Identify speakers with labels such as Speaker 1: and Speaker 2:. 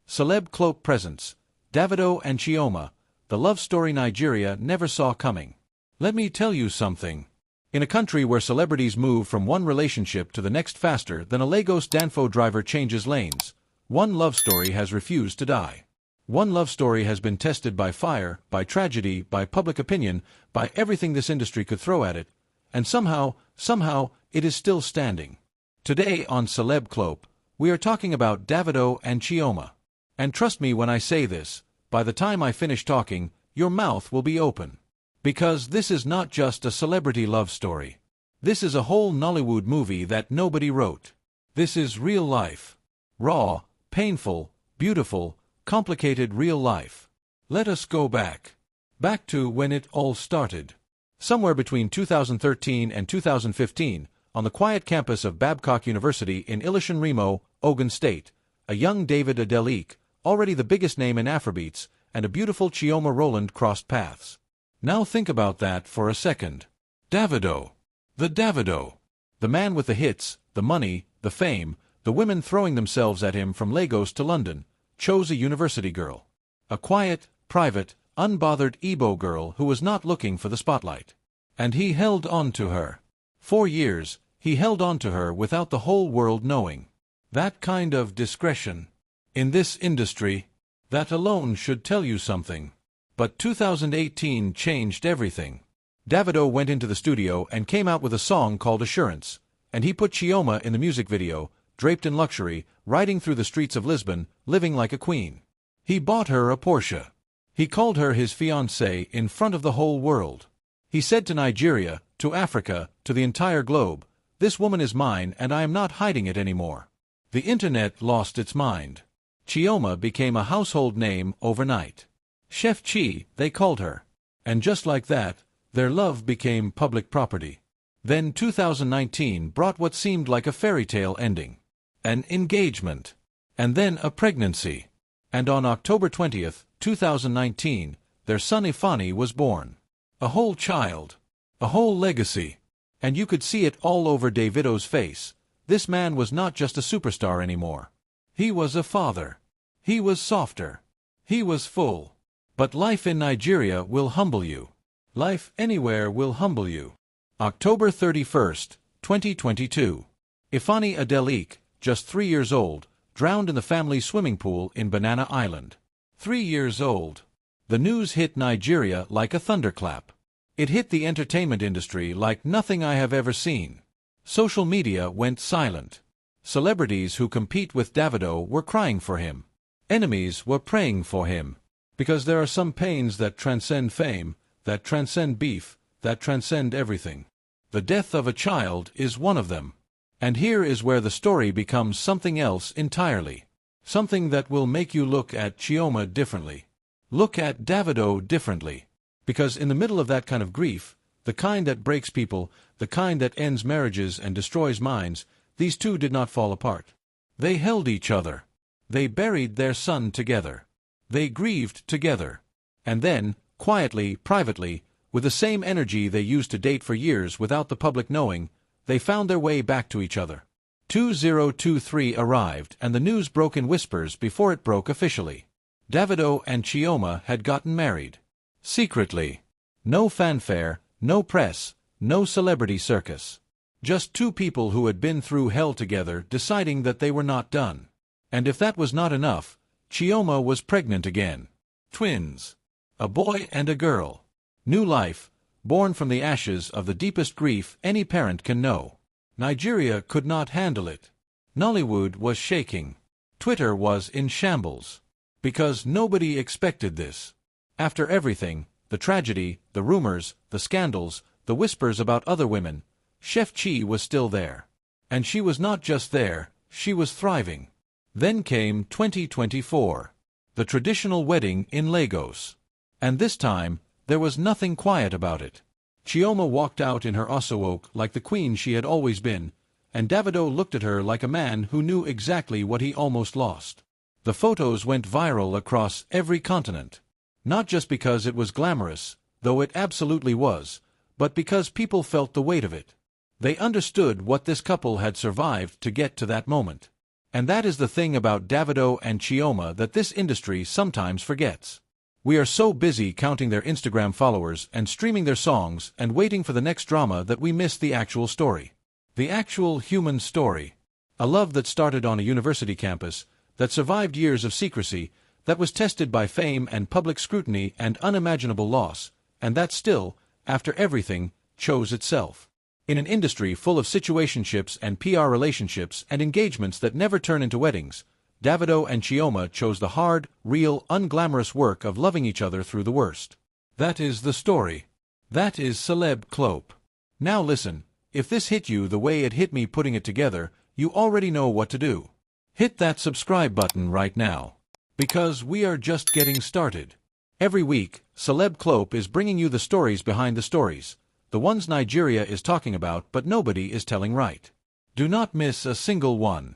Speaker 1: Celeb Cloak presents Davido and Chioma, the love story Nigeria never saw coming. Let me tell you something. In a country where celebrities move from one relationship to the next faster than a Lagos Danfo driver changes lanes, one love story has refused to die. One love story has been tested by fire, by tragedy, by public opinion, by everything this industry could throw at it, and somehow, it is still standing. Today on Celeb Cloak, we are talking about Davido and Chioma. And trust me when I say this, by the time I finish talking, your mouth will be open. Because this is not just a celebrity love story. This is a whole Nollywood movie that nobody wrote. This is real life. Raw, painful, beautiful, complicated real life. Let us go back. Back to when it all started. Somewhere between 2013 and 2015, on the quiet campus of Babcock University in Ilishan Remo, Ogun State, a young David Adeleke, already the biggest name in Afrobeats, and a beautiful Chioma Roland crossed paths. Now think about that for a second. Davido. The Davido. The man with the hits, the money, the fame, the women throwing themselves at him from Lagos to London, chose a university girl. A quiet, private, unbothered Igbo girl who was not looking for the spotlight. And he held on to her. 4 years, he held on to her without the whole world knowing. That kind of discretion. In this industry, that alone should tell you something. But 2018 changed everything. Davido went into the studio and came out with a song called Assurance, and he put Chioma in the music video, draped in luxury, riding through the streets of Lisbon, living like a queen. He bought her a Porsche. He called her his fiancée in front of the whole world. He said to Nigeria, to Africa, to the entire globe, "This woman is mine and I am not hiding it anymore." The internet lost its mind. Chioma became a household name overnight. Chef Chi, they called her. And just like that, their love became public property. Then 2019 brought what seemed like a fairy tale ending. An engagement. And then a pregnancy. And on October 20th, 2019, their son Ifani was born. A whole child. A whole legacy. And you could see it all over Davido's face. This man was not just a superstar anymore. He was a father. He was softer. He was full. But life in Nigeria will humble you. Life anywhere will humble you. October 31st, 2022. Ifani Adeleke, just 3 years old, drowned in the family swimming pool in Banana Island. 3 years old. The news hit Nigeria like a thunderclap. It hit the entertainment industry like nothing I have ever seen. Social media went silent. Celebrities who compete with Davido were crying for him. Enemies were praying for him. Because there are some pains that transcend fame, that transcend beef, that transcend everything. The death of a child is one of them. And here is where the story becomes something else entirely. Something that will make you look at Chioma differently. Look at Davido differently. Because in the middle of that kind of grief, the kind that breaks people, the kind that ends marriages and destroys minds, these two did not fall apart. They held each other. They buried their son together. They grieved together. And then, quietly, privately, with the same energy they used to date for years without the public knowing, they found their way back to each other. 2023 arrived and the news broke in whispers before it broke officially. Davido and Chioma had gotten married. Secretly. No fanfare, no press, no celebrity circus. Just two people who had been through hell together deciding that they were not done. And if that was not enough, Chioma was pregnant again. Twins. A boy and a girl. New life, born from the ashes of the deepest grief any parent can know. Nigeria could not handle it. Nollywood was shaking. Twitter was in shambles. Because nobody expected this. After everything, the tragedy, the rumors, the scandals, the whispers about other women, Chef Chi was still there. And she was not just there, she was thriving. Then came 2024. The traditional wedding in Lagos. And this time, there was nothing quiet about it. Chioma walked out in her osowoke like the queen she had always been, and Davido looked at her like a man who knew exactly what he almost lost. The photos went viral across every continent. Not just because it was glamorous, though it absolutely was, but because people felt the weight of it. They understood what this couple had survived to get to that moment. And that is the thing about Davido and Chioma that this industry sometimes forgets. We are so busy counting their Instagram followers and streaming their songs and waiting for the next drama that we miss the actual story. The actual human story. A love that started on a university campus, that survived years of secrecy, that was tested by fame and public scrutiny and unimaginable loss, and that still, after everything, chose itself. In an industry full of situationships and PR relationships and engagements that never turn into weddings, Davido and Chioma chose the hard, real, unglamorous work of loving each other through the worst. That is the story. That is Celeb Clope. Now listen, if this hit you the way it hit me putting it together, you already know what to do. Hit that subscribe button right now. Because we are just getting started. Every week, Celeb Clope is bringing you the stories behind the stories, the ones Nigeria is talking about but nobody is telling right. Do not miss a single one.